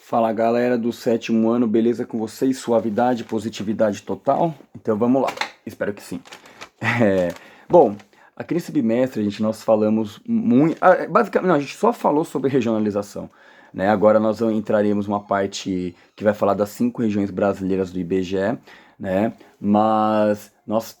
Fala galera do sétimo ano, beleza com vocês? Suavidade, positividade total? Então vamos lá, espero que sim. É, bom, aqui nesse bimestre nós falamos muito. Basicamente, não, a gente só falou sobre regionalização. Né? Agora nós entraremos numa parte que vai falar das 5 regiões brasileiras do IBGE, né? Mas nós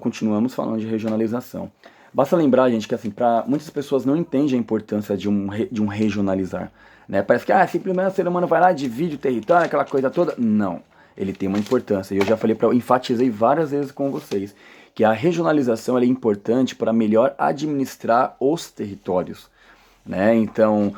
continuamos falando de regionalização. Basta lembrar, gente, que assim, muitas pessoas não entendem a importância de um regionalizar. Né? Parece que simplesmente o ser humano vai lá, divide o território, aquela coisa toda. Não, ele tem uma importância. E eu já enfatizei várias vezes com vocês que a regionalização é importante para melhor administrar os territórios. Né? Então,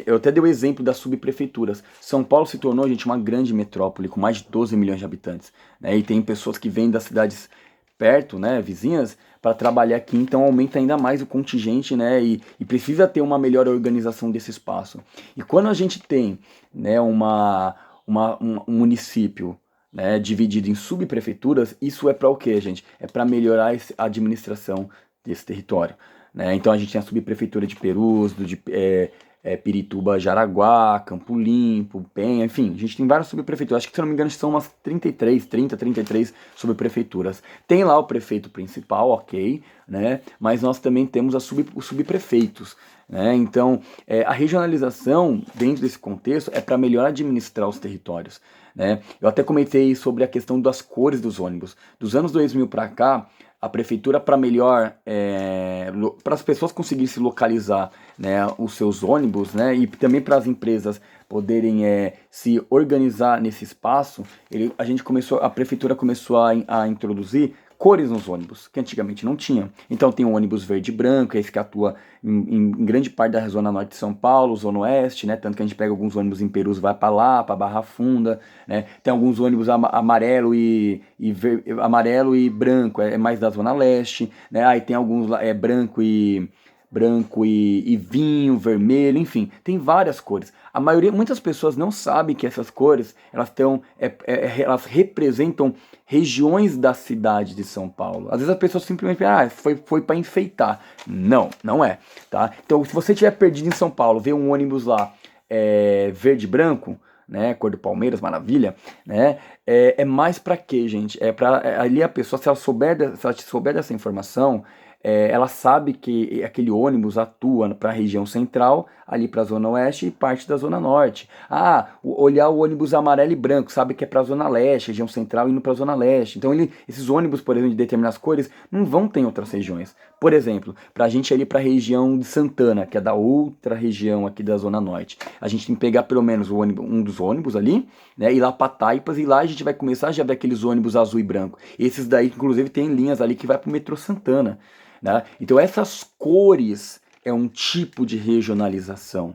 eu até dei o exemplo das subprefeituras. São Paulo se tornou, gente, uma grande metrópole com mais de 12 milhões de habitantes. Né? E tem pessoas que vêm das cidades perto, né, vizinhas, para trabalhar aqui, então aumenta ainda mais o contingente, né, e precisa ter uma melhor organização desse espaço. E quando a gente tem, né, um município, né, dividido em subprefeituras, isso é para o quê, gente? É para melhorar a administração desse território. Né? Então a gente tem a subprefeitura de Perus, Pirituba, Jaraguá, Campo Limpo, Penha, enfim, a gente tem várias subprefeituras. Acho que, se não me engano, são umas 33 subprefeituras. Tem lá o prefeito principal, ok, né? Mas nós também temos os subprefeitos. Né? Então, a regionalização, dentro desse contexto, é para melhor administrar os territórios. Né? Eu até comentei sobre a questão das cores dos ônibus. Dos anos 2000 para cá, a prefeitura, para melhor, para as pessoas conseguirem se localizar, né, os seus ônibus, né, e também para as empresas poderem se organizar nesse espaço, a prefeitura começou a introduzir cores nos ônibus, que antigamente não tinha. Então tem o ônibus verde e branco, esse que atua em grande parte da zona norte de São Paulo, zona oeste, né? Tanto que a gente pega alguns ônibus em Perus, vai para lá, para Barra Funda, né? Tem alguns ônibus amarelo amarelo e branco, é mais da zona leste, né? Aí tem alguns lá, branco e vinho, vermelho, enfim, tem várias cores. Muitas pessoas não sabem que essas cores, elas representam regiões da cidade de São Paulo. Às vezes a pessoa simplesmente foi para enfeitar. Não, não é, tá? Então, se você estiver perdido em São Paulo, vê um ônibus lá verde e branco, né, cor do Palmeiras, maravilha, né? É mais para quê, gente? Ali a pessoa, se ela souber dessa informação, ela sabe que aquele ônibus atua para a região central, ali para a zona oeste e parte da zona norte. Olhar o ônibus amarelo e branco, sabe que é para a zona leste, região central indo para a zona leste. Então esses ônibus, por exemplo, de determinadas cores, não vão ter em outras regiões. Por exemplo, para a gente ir ali para a região de Santana, que é da outra região aqui da zona norte, a gente tem que pegar pelo menos um dos ônibus ali, né, ir lá para Taipas, e lá a gente vai começar a já ver aqueles ônibus azul e branco. Esses daí, inclusive, tem linhas ali que vai para o metrô Santana. Né? Então essas cores é um tipo de regionalização,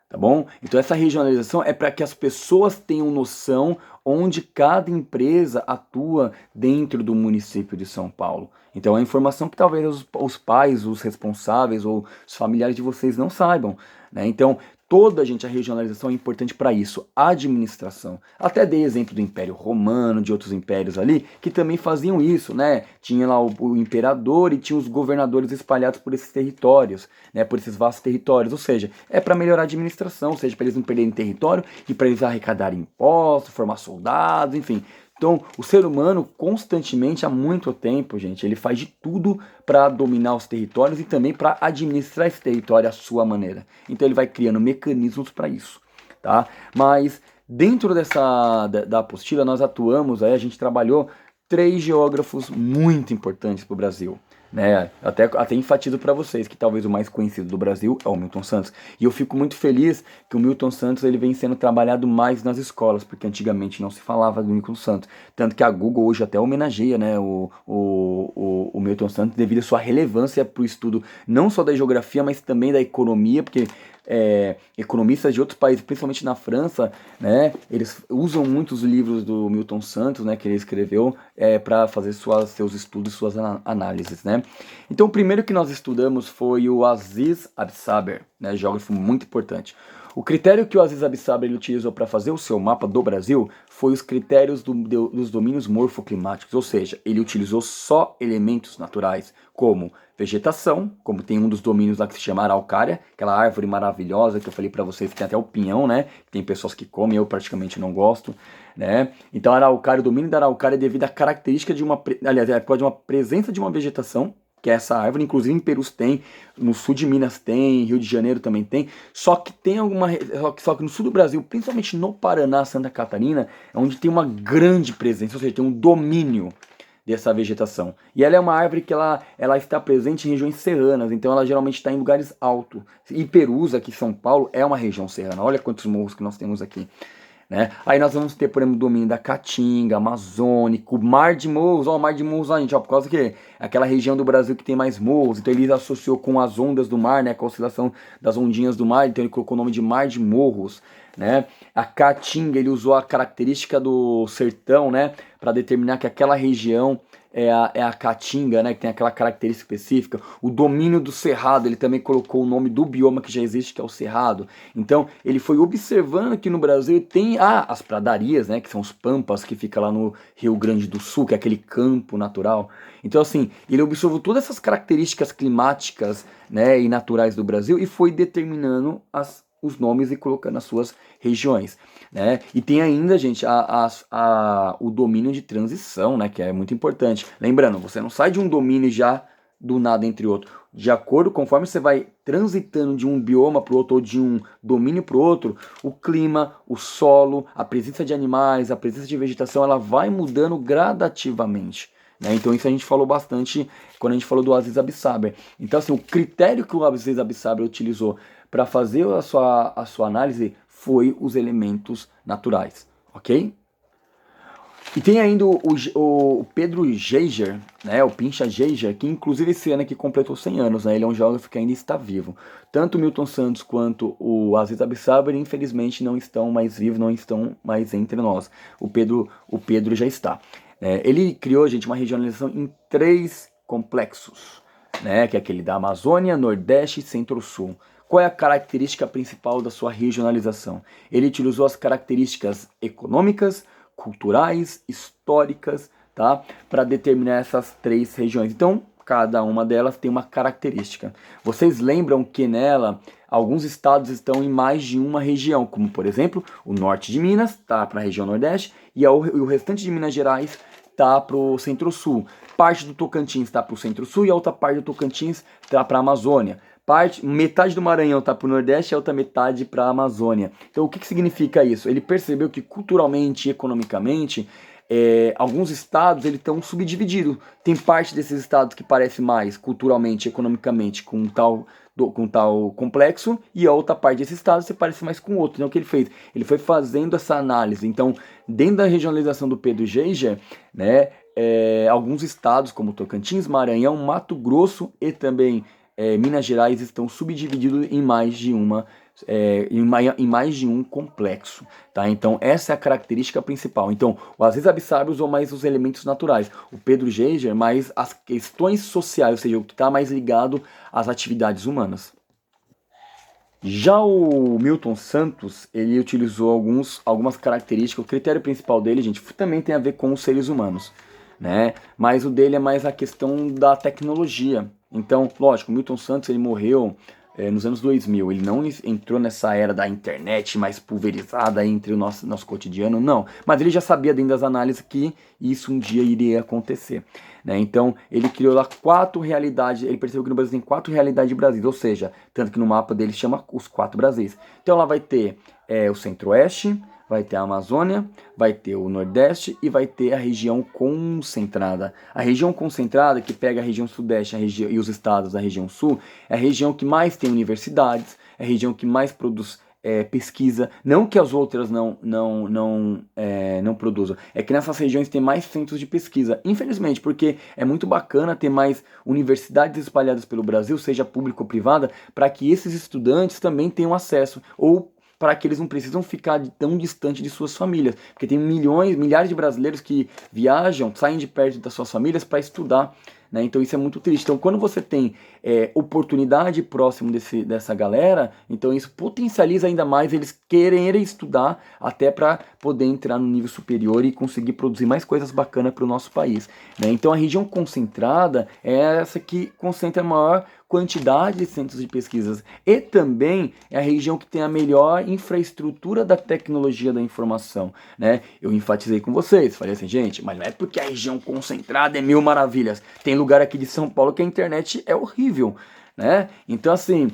tá bom? Então essa regionalização é para que as pessoas tenham noção onde cada empresa atua dentro do município de São Paulo. Então é informação que talvez os pais, os responsáveis ou os familiares de vocês não saibam. Né? Então a regionalização é importante para isso, a administração. Até dei exemplo do Império Romano, de outros impérios ali, que também faziam isso, né? Tinha lá o imperador e tinha os governadores espalhados por esses territórios, né? Por esses vastos territórios. Ou seja, é para melhorar a administração, ou seja, para eles não perderem território e para eles arrecadarem impostos, formar soldados, enfim. Então, o ser humano constantemente, há muito tempo, gente, ele faz de tudo para dominar os territórios e também para administrar esse território à sua maneira. Então, ele vai criando mecanismos para isso, tá? Mas dentro da apostila nós atuamos, a gente trabalhou 3 geógrafos muito importantes para o Brasil. Né? Até enfatizo para vocês que talvez o mais conhecido do Brasil é o Milton Santos. E eu fico muito feliz que o Milton Santos ele vem sendo trabalhado mais nas escolas, porque antigamente não se falava do Milton Santos. Tanto que a Google hoje até homenageia, né, o Milton Santos devido à sua relevância para o estudo não só da geografia, mas também da economia, porque economistas de outros países, principalmente na França, né, eles usam muitos livros do Milton Santos, né, que ele escreveu para fazer seus estudos, suas análises. Né? Então o primeiro que nós estudamos foi o Aziz Absaber, né, geógrafo muito importante. O critério que o Aziz Absaber utilizou para fazer o seu mapa do Brasil foi os critérios dos domínios morfoclimáticos, ou seja, ele utilizou só elementos naturais, como vegetação, como tem um dos domínios lá que se chama araucária, aquela árvore maravilhosa que eu falei para vocês que tem até o pinhão, né? Tem pessoas que comem, eu praticamente não gosto, né? Então, a araucária, o domínio da araucária é devido à característica de uma, aliás, é de uma presença de uma vegetação, que é essa árvore, inclusive em Perus tem, no sul de Minas tem, Rio de Janeiro também tem, só que tem alguma, só que no sul do Brasil, principalmente no Paraná, Santa Catarina, é onde tem uma grande presença, ou seja, tem um domínio dessa vegetação. E ela é uma árvore que ela está presente em regiões serranas, então ela geralmente está em lugares altos. E Perus, aqui em São Paulo, é uma região serrana. Olha quantos morros que nós temos aqui. Né? Aí nós vamos ter, por exemplo, o domínio da Caatinga, Amazônico, Mar de Morros, ó, Mar de Morros, ó, gente, ó, por causa que é aquela região do Brasil que tem mais morros, então ele associou com as ondas do mar, né, com a oscilação das ondinhas do mar, então ele colocou o nome de Mar de Morros, né? A Caatinga, ele usou a característica do sertão, né, para determinar que aquela região é a Caatinga, né, que tem aquela característica específica. O domínio do cerrado, ele também colocou o nome do bioma que já existe, que é o cerrado. Então, ele foi observando que no Brasil tem as pradarias, né, que são os pampas, que fica lá no Rio Grande do Sul, que é aquele campo natural. Então, assim, ele observou todas essas características climáticas, né, e naturais do Brasil e foi determinando os nomes e colocando as suas regiões, né? E tem ainda, gente, o domínio de transição, né, que é muito importante. Lembrando, você não sai de um domínio já do nada entre outro. De acordo, conforme você vai transitando de um bioma para o outro ou de um domínio para o outro, o clima, o solo, a presença de animais, a presença de vegetação, ela vai mudando gradativamente. Né? Então isso a gente falou bastante quando a gente falou do Aziz Absaber. Então assim, o critério que o Aziz Absaber utilizou para fazer a sua análise foi os elementos naturais, ok? E tem ainda o Pedro Geiger, né, o Pincha Geiger, que inclusive esse ano aqui completou 100 anos, né, ele é um geógrafo que ainda está vivo. Tanto o Milton Santos quanto o Aziz Absaber, infelizmente, não estão mais vivos, não estão mais entre nós. O Pedro já está. Ele criou, gente, uma regionalização em 3 complexos, né, que é aquele da Amazônia, Nordeste e Centro-Sul. Qual é a característica principal da sua regionalização? Ele utilizou as características econômicas, culturais, históricas, tá? Para determinar essas 3 regiões. Então, cada uma delas tem uma característica. Vocês lembram que nela alguns estados estão em mais de uma região, como por exemplo, o norte de Minas está para a região Nordeste e o restante de Minas Gerais está para o Centro-Sul. Parte do Tocantins está para o Centro-Sul e a outra parte do Tocantins está para a Amazônia. Metade do Maranhão está para o Nordeste e a outra metade para a Amazônia. Então o que significa isso? Ele percebeu que culturalmente e economicamente alguns estados estão subdivididos. Tem parte desses estados que parece mais culturalmente e economicamente com tal complexo e a outra parte desses estados se parece mais com outro. Então o que ele fez? Ele foi fazendo essa análise. Então dentro da regionalização do Pedro Geiger, né, alguns estados como Tocantins, Maranhão, Mato Grosso e também Minas Gerais estão subdivididos em mais de um complexo, tá? Então essa é a característica principal. Então o Aziz Absaber usou mais os elementos naturais, o Pedro Geiger mais as questões sociais, ou seja, o que está mais ligado às atividades humanas. Já o Milton Santos, ele utilizou algumas características. O critério principal dele, gente, também tem a ver com os seres humanos, né? Mas o dele é mais a questão da tecnologia. Então, lógico, o Milton Santos ele morreu nos anos 2000. Ele não entrou nessa era da internet mais pulverizada entre o nosso cotidiano, não. Mas ele já sabia dentro das análises que isso um dia iria acontecer. Né? Então, ele criou lá 4 realidades. Ele percebeu que no Brasil tem 4 realidades de Brasil, ou seja, tanto que no mapa dele chama os 4 Brasis. Então, lá vai ter o Centro-Oeste, vai ter a Amazônia, vai ter o Nordeste e vai ter a região concentrada. A região concentrada, que pega a região Sudeste e os estados da região Sul, é a região que mais tem universidades, é a região que mais produz pesquisa. Não que as outras não produzam, é que nessas regiões tem mais centros de pesquisa. Infelizmente, porque é muito bacana ter mais universidades espalhadas pelo Brasil, seja pública ou privada, para que esses estudantes também tenham acesso, ou para que eles não precisam ficar tão distante de suas famílias, porque tem milhares de brasileiros que viajam, saem de perto das suas famílias para estudar, né? Então isso é muito triste. Então quando você tem oportunidade próximo dessa galera, então isso potencializa ainda mais eles quererem estudar até para poder entrar no nível superior e conseguir produzir mais coisas bacanas para o nosso país, né? Então a região concentrada é essa que concentra a maior quantidade de centros de pesquisas e também é a região que tem a melhor infraestrutura da tecnologia da informação, né? Eu enfatizei com vocês, falei assim, gente, mas não é porque a região concentrada é mil maravilhas. Tem lugar aqui de São Paulo que a internet é horrível, né? Então, assim,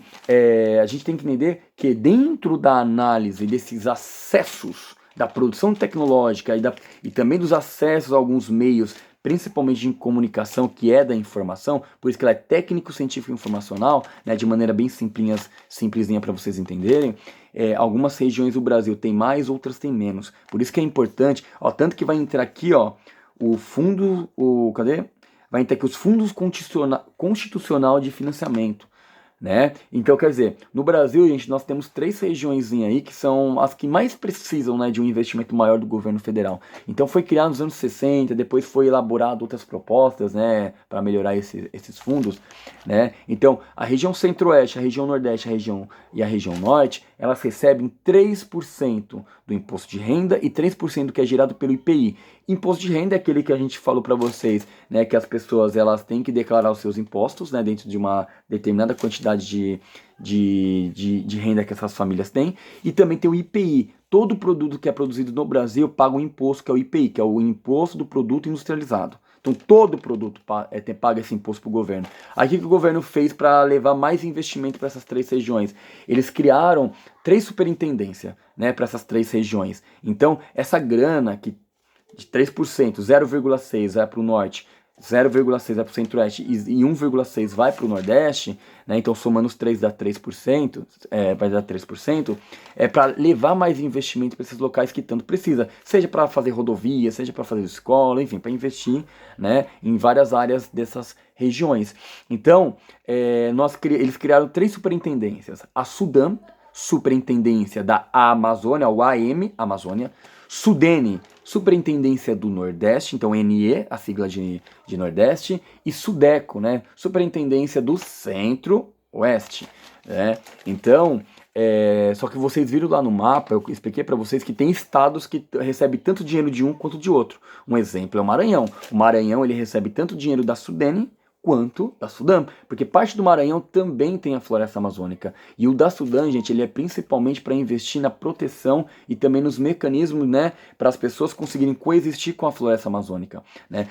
a gente tem que entender que dentro da análise desses acessos da produção tecnológica e também dos acessos a alguns meios, principalmente de comunicação, que é da informação, por isso que ela é técnico-científico informacional, né, de maneira bem simplesinha para vocês entenderem. Algumas regiões do Brasil têm mais, outras têm menos. Por isso que é importante, ó, tanto que vai entrar aqui, ó, o fundo, cadê? Vai entrar aqui os fundos constitucional de financiamento, né? Então, quer dizer, no Brasil, gente, nós temos 3 regiões aí que são as que mais precisam, né, de um investimento maior do governo federal. Então, foi criado nos anos 60, depois foi elaborado outras propostas, né, para melhorar esses fundos, né? Então, a região centro-oeste, a região nordeste, a região norte, elas recebem 3% do imposto de renda e 3% que é gerado pelo IPI. Imposto de renda é aquele que a gente falou para vocês, né, que as pessoas elas têm que declarar os seus impostos, né, dentro de uma determinada quantidade de renda que essas famílias têm. E também tem o IPI. Todo produto que é produzido no Brasil paga um imposto, que é o IPI, que é o Imposto do Produto Industrializado. Então todo produto paga esse imposto para o governo. Aí o que o governo fez para levar mais investimento para essas 3 regiões? Eles criaram 3 superintendências, né, para essas 3 regiões. Então essa grana que de 3%, 0,6% vai para o norte, 0,6% vai para o centro-oeste e 1,6% vai para o nordeste, né? Então somando os 3 dá 3%, vai dar 3%, é para levar mais investimento para esses locais que tanto precisa, seja para fazer rodovia, seja para fazer escola, enfim, para investir, né, em várias áreas dessas regiões. Então, eles criaram 3 superintendências, a SUDAM, Superintendência da Amazônia, o AM, Amazônia, SUDENE, Superintendência do Nordeste, então NE, a sigla de Nordeste, e SUDECO, né, Superintendência do Centro-Oeste, né? Então, só que vocês viram lá no mapa, eu expliquei para vocês que tem estados que recebem tanto dinheiro de um quanto de outro. Um exemplo é o Maranhão. O Maranhão ele recebe tanto dinheiro da SUDENE quanto da Sudam, porque parte do Maranhão também tem a floresta amazônica. E o da Sudam, gente, ele é principalmente para investir na proteção e também nos mecanismos, né, para as pessoas conseguirem coexistir com a floresta amazônica, né?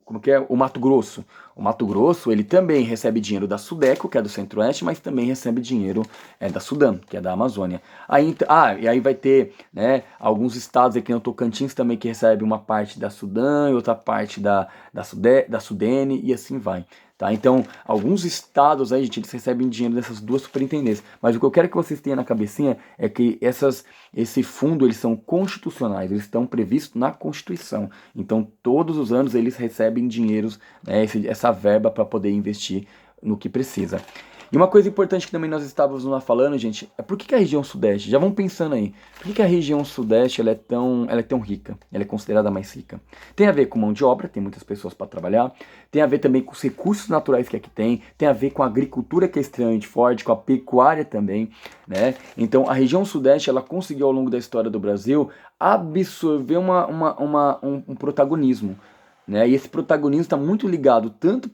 Como que é? O Mato Grosso. O Mato Grosso, ele também recebe dinheiro da Sudeco, que é do Centro-Oeste, mas também recebe dinheiro da Sudam, que é da Amazônia. E aí vai ter, né, alguns estados aqui no Tocantins também que recebe uma parte da Sudam e outra parte da Sudene e assim vai. Tá? Então, alguns estados aí, gente, eles recebem dinheiro dessas 2 superintendências. Mas o que eu quero que vocês tenham na cabecinha é que esse fundo, eles são constitucionais, eles estão previstos na Constituição. Então, todos os anos eles recebem dinheiros, né, essa verba para poder investir no que precisa. E uma coisa importante que também nós estávamos lá falando, gente, é por que a região sudeste, já vamos pensando aí, por que a região sudeste ela é tão rica, ela é considerada mais rica? Tem a ver com mão de obra, tem muitas pessoas para trabalhar, tem a ver também com os recursos naturais que aqui tem a ver com a agricultura que é extremamente forte, com a pecuária também, né? Então a região sudeste ela conseguiu ao longo da história do Brasil absorver um protagonismo, né? E esse protagonismo está muito ligado tanto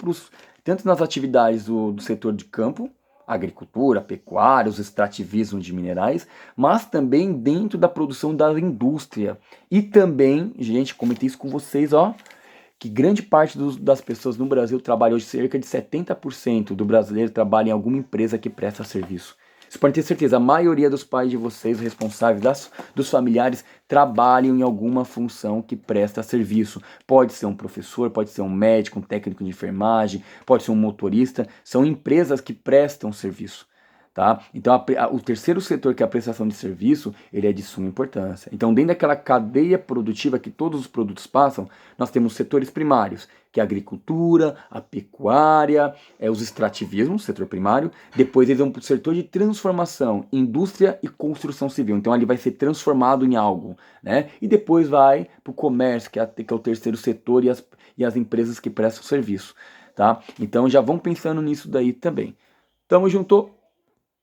nas atividades do setor de campo, agricultura, pecuária, os extrativismos de minerais, mas também dentro da produção da indústria. E também, gente, comentei isso com vocês, ó, que grande parte das pessoas no Brasil trabalha hoje, cerca de 70% do brasileiro trabalha em alguma empresa que presta serviço. Vocês podem ter certeza, a maioria dos pais de vocês, responsáveis dos familiares, trabalham em alguma função que presta serviço. Pode ser um professor, pode ser um médico, um técnico de enfermagem, pode ser um motorista. São empresas que prestam serviço, Tá? Então, o terceiro setor, que é a prestação de serviço, ele é de suma importância. Então, dentro daquela cadeia produtiva que todos os produtos passam, nós temos setores primários, que é a agricultura, a pecuária, os extrativismos, setor primário. Depois eles vão para o setor de transformação, indústria e construção civil. Então, ali vai ser transformado em algo, né? E depois vai para o comércio, que é o terceiro setor, e as empresas que prestam serviço, tá? Então, já vão pensando nisso daí também. Tamo junto!